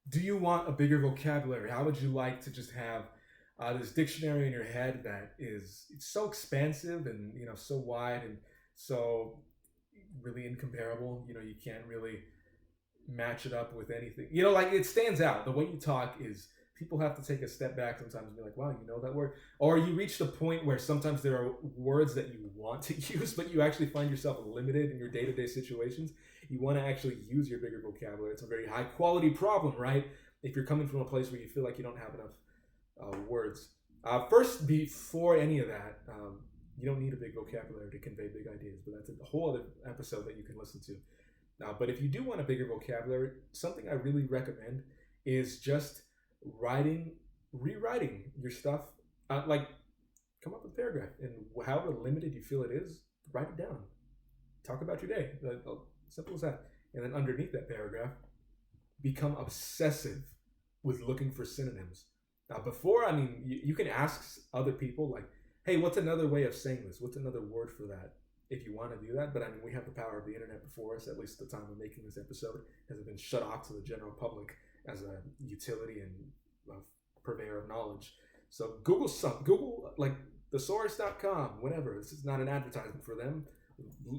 do you want a bigger vocabulary? How would you like to just have this dictionary in your head that is it's so expansive and so wide and so really incomparable? You can't really match it up with anything. Like it stands out. The way you talk is people have to take a step back sometimes and be like, wow, you know that word? Or you reach the point where sometimes there are words that you want to use, but you actually find yourself limited in your day to day situations. You want to actually use your bigger vocabulary. It's a very high quality problem, right? If you're coming from a place where you feel like you don't have enough words. First, before any of that, you don't need a big vocabulary to convey big ideas, but that's a whole other episode that you can listen to. But if you do want a bigger vocabulary, something I really recommend is just rewriting your stuff. Like, come up with a paragraph, and however limited you feel it is, write it down. Talk about your day. Simple as that. And then underneath that paragraph, become obsessive with looking for synonyms. Before, I mean, you can ask other people, like, hey, what's another way of saying this? What's another word for that? If you want to do that. But I mean, we have the power of the internet before us, at least the time of making this episode, has been shut off to the general public as a utility and purveyor of knowledge. So Google like thesaurus.com, whatever. This is not an advertisement for them.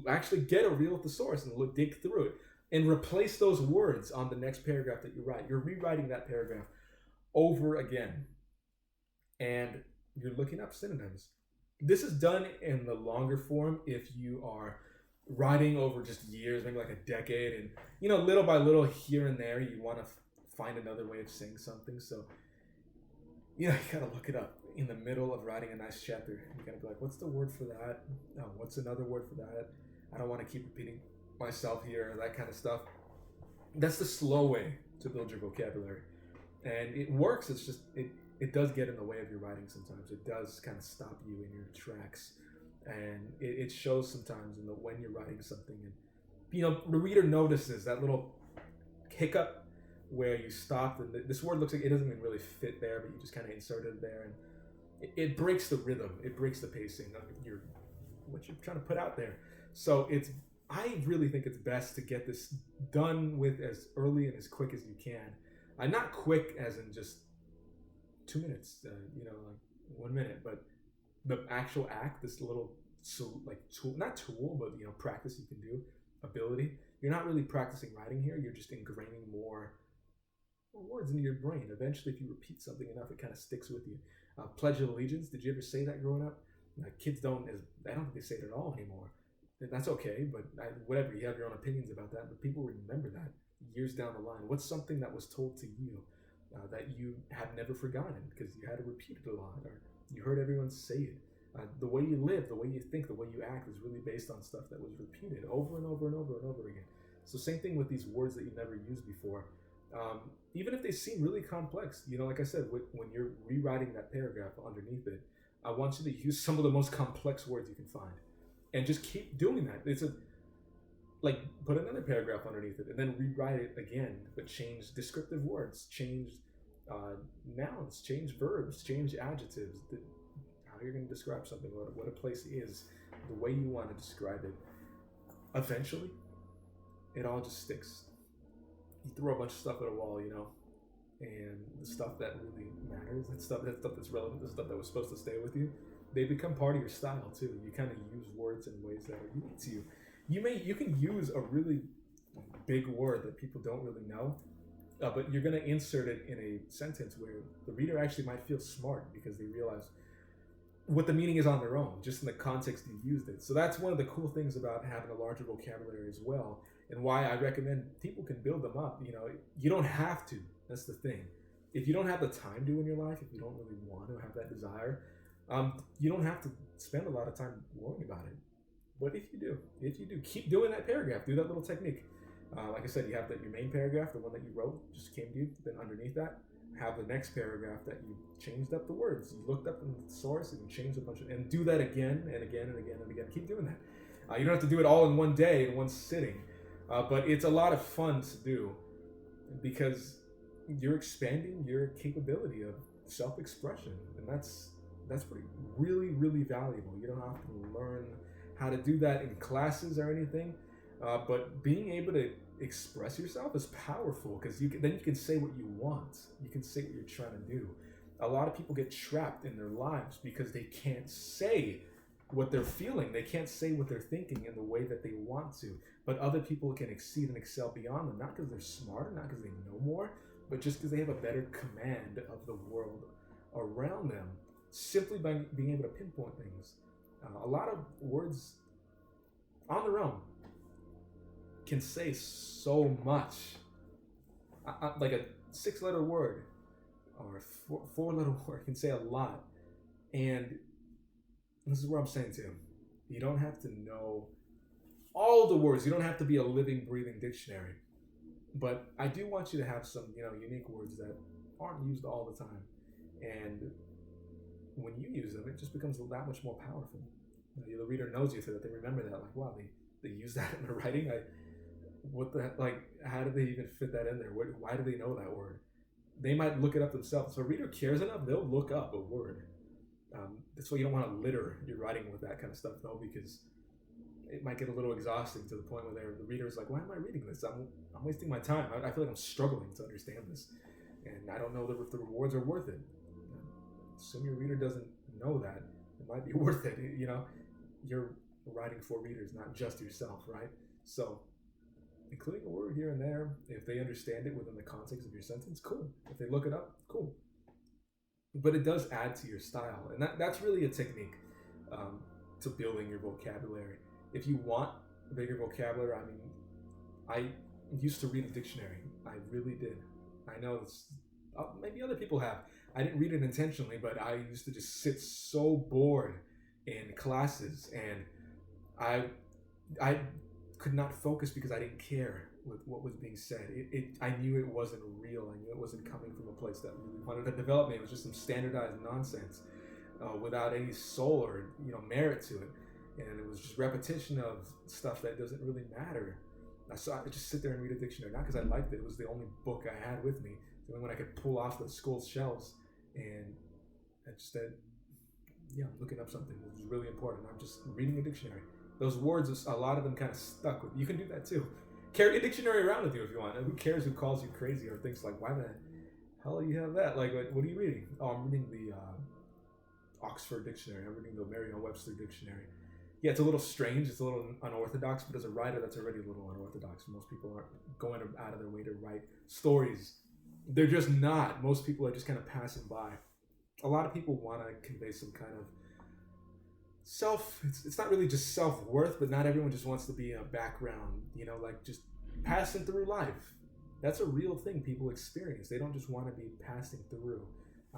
Actually get a real thesaurus and dig through it and replace those words on the next paragraph that you write. You're rewriting that paragraph over again, and you're looking up synonyms. This is done in the longer form if you are writing over just years, maybe like a decade, and little by little here and there you want to find another way of saying something. So you gotta look it up in the middle of writing a nice chapter. You gotta be like, what's the word for that? Oh, what's another word for that? I don't want to keep repeating myself here, that kind of stuff. That's the slow way to build your vocabulary, and it works. It's just it does get in the way of your writing sometimes. It does kind of stop you in your tracks, and it shows sometimes when you're writing something, and the reader notices that little hiccup where you stop and this word looks like it doesn't even really fit there, but you just kind of inserted it there, and it breaks the rhythm, it breaks the pacing of what you're trying to put out there. So I really think it's best to get this done with as early and as quick as you can. Not quick as in just 2 minutes, like 1 minute, but the actual act, this little tool, not tool, but practice you can do, ability. You're not really practicing writing here. You're just ingraining more words into your brain. Eventually, if you repeat something enough, it kind of sticks with you. Pledge of Allegiance. Did you ever say that growing up? Kids don't. I don't think they say it at all anymore. And that's okay, but whatever. You have your own opinions about that, but people remember that years down the line. What's something that was told to you that you have never forgotten because you had to repeat it a lot, or you heard everyone say it? The way you live, the way you think, the way you act is really based on stuff that was repeated over and over and over and over again. So same thing with these words that you've never used before. Even if they seem really complex, like I said, when you're rewriting that paragraph underneath it, I want you to use some of the most complex words you can find, and just keep doing that. Put another paragraph underneath it, and then rewrite it again, but change descriptive words, change nouns, change verbs, change adjectives. How you're going to describe something, what a place is, the way you want to describe it. Eventually, it all just sticks. You throw a bunch of stuff at a wall, and the stuff that really matters, that stuff that's relevant, the stuff that was supposed to stay with you, they become part of your style too. You kind of use words in ways that are unique to you. You can use a really big word that people don't really know, but you're going to insert it in a sentence where the reader actually might feel smart because they realize what the meaning is on their own, just in the context you used it. So that's one of the cool things about having a larger vocabulary as well, and why I recommend people can build them up. You don't have to. That's the thing. If you don't have the time to in your life, if you don't really want to have that desire, you don't have to spend a lot of time worrying about it. But if you do, keep doing that paragraph. Do that little technique. Like I said, you have your main paragraph, the one that you wrote, just came to you. Then underneath that, have the next paragraph that you changed up the words. You looked up in the source and you changed a bunch of, and do that again and again and again and again. Keep doing that. You don't have to do it all in one day, in one sitting. But it's a lot of fun to do because you're expanding your capability of self-expression, and that's really, really valuable. You don't have to learn how to do that in classes or anything. But being able to express yourself is powerful because then you can say what you want. You can say what you're trying to do. A lot of people get trapped in their lives because they can't say what they're feeling. They can't say what they're thinking in the way that they want to. But other people can exceed and excel beyond them, not because they're smarter, not because they know more, but just because they have a better command of the world around them, simply by being able to pinpoint things. A lot of words on their own can say so much. Like a 6-letter word or a 4-letter word can say a lot. And this is where I'm saying to him, you don't have to know all the words. You don't have to be a living, breathing dictionary. But I do want you to have some, unique words that aren't used all the time. And when you use them, it just becomes that much more powerful. The reader knows you so that they remember that. Like, wow, they use that in the writing. How did they even fit that in there? Why do they know that word? They might look it up themselves. So a reader cares enough, they'll look up a word. That's why you don't want to litter your writing with that kind of stuff, though, because it might get a little exhausting to the point where the reader is like, why am I reading this? I'm wasting my time. I feel like I'm struggling to understand this. And I don't know if the rewards are worth it. Assume your reader doesn't know that. It might be worth it. You're writing for readers, not just yourself, right? So including a word here and there, if they understand it within the context of your sentence, cool. If they look it up, cool. But it does add to your style. And that's really a technique to building your vocabulary. If you want a bigger vocabulary, I used to read a dictionary. I really did. I know maybe other people have. I didn't read it intentionally, but I used to just sit so bored in classes, and I could not focus because I didn't care with what was being said. I knew it wasn't real. I knew it wasn't coming from a place that really wanted to develop me. It was just some standardized nonsense without any soul or merit to it. And it was just repetition of stuff that doesn't really matter. So I just sit there and read a dictionary, not because I liked it. It was the only book I had with me, the only one I could pull off the school shelves. And I just said, I'm looking up something that was really important. I'm just reading a dictionary. Those words, a lot of them kind of stuck with you. You can do that too. Carry a dictionary around with you if you want. Who cares who calls you crazy or thinks like, why the hell do you have that? Like, what are you reading? Oh, I'm reading the Oxford Dictionary. I'm reading the Merriam-Webster Dictionary. Yeah, it's a little strange. It's a little unorthodox, but as a writer, that's already a little unorthodox. Most people aren't going out of their way to write stories. They're just not. Most people are just kind of passing by. A lot of people want to convey some kind of it's not really just self-worth, but not everyone just wants to be a background, like just passing through life. That's a real thing people experience. They don't just want to be passing through.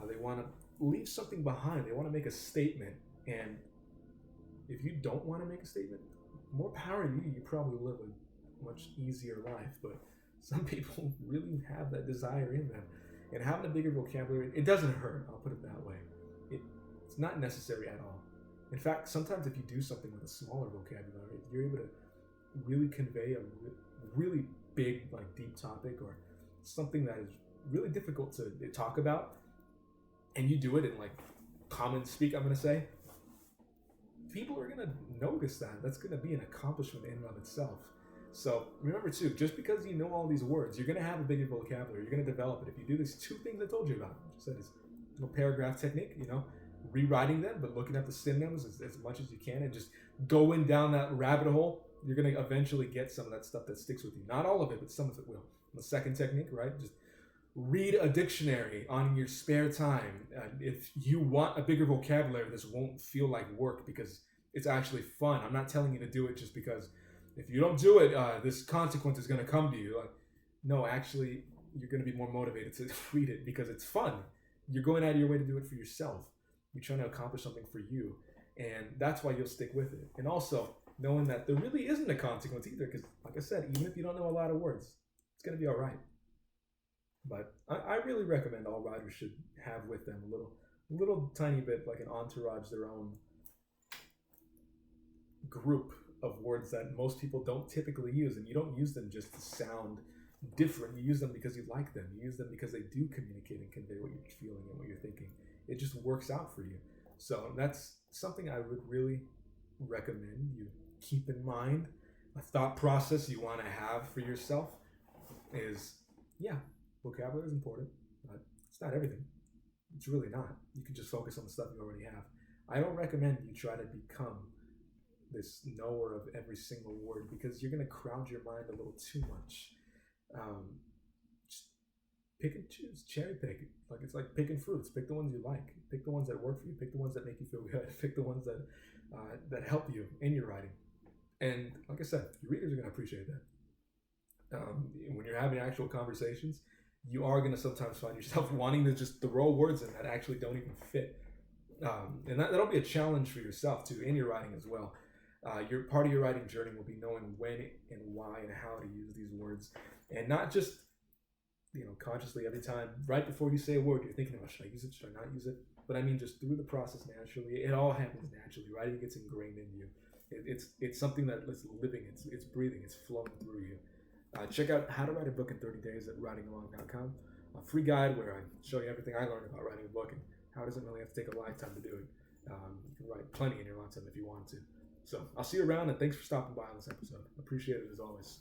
They want to leave something behind. They want to make a statement. And if you don't want to make a statement, more power to you. You probably live a much easier life. But some people really have that desire in them. And having a bigger vocabulary, it doesn't hurt. I'll put it that way. It's not necessary at all. In fact, sometimes if you do something with a smaller vocabulary, you're able to really convey a really big, deep topic or something that is really difficult to talk about, and you do it in common speak, I'm going to say, people are going to notice that. That's going to be an accomplishment in and of itself. So remember too, just because you know all these words, you're going to have a bigger vocabulary. You're going to develop it if you do these 2 things I told you about. Just said, is little paragraph technique, rewriting them, but looking at the synonyms as much as you can, and just going down that rabbit hole. You're going to eventually get some of that stuff that sticks with you. Not all of it, but some of it will. And the second technique, right? Just read a dictionary on your spare time. If you want a bigger vocabulary, this won't feel like work because it's actually fun. I'm not telling you to do it just because if you don't do it, this consequence is going to come to you. No, actually, you're going to be more motivated to read it because it's fun. You're going out of your way to do it for yourself. You're trying to accomplish something for you. And that's why you'll stick with it. And also, knowing that there really isn't a consequence either, because like I said, even if you don't know a lot of words, it's going to be all right. But I really recommend all writers should have with them a little tiny bit, like an entourage, their own group of words that most people don't typically use. And you don't use them just to sound different. You use them because you like them. You use them because they do communicate and convey what you're feeling and what you're thinking. It just works out for you. So that's something I would really recommend you keep in mind a thought process you want to have for yourself is, yeah, vocabulary is important, but it's not everything. It's really not. You can just focus on the stuff you already have. I don't recommend you try to become this knower of every single word, because you're going to crowd your mind a little too much. Just pick and choose, cherry pick. Like, it's like picking fruits. Pick the ones you like. Pick the ones that work for you. Pick the ones that make you feel good. Pick the ones that help you in your writing. And like I said, your readers are going to appreciate that. When you're having actual conversations, you are going to sometimes find yourself wanting to just throw words in that actually don't even fit. And that'll be a challenge for yourself too in your writing as well. Your part of your writing journey will be knowing when and why and how to use these words, and not just consciously every time right before you say a word you're thinking about, should I use it, should I not use it? But I mean, just through the process naturally. It all happens naturally. Writing gets ingrained in you. It's something that is living. It's breathing. It's flowing through you. Check out How to Write a Book in 30 Days at writingalong.com. A free guide where I show you everything I learned about writing a book and how it doesn't really have to take a lifetime to do it. You can write plenty in your lifetime if you want to. So I'll see you around, and thanks for stopping by on this episode. Appreciate it as always.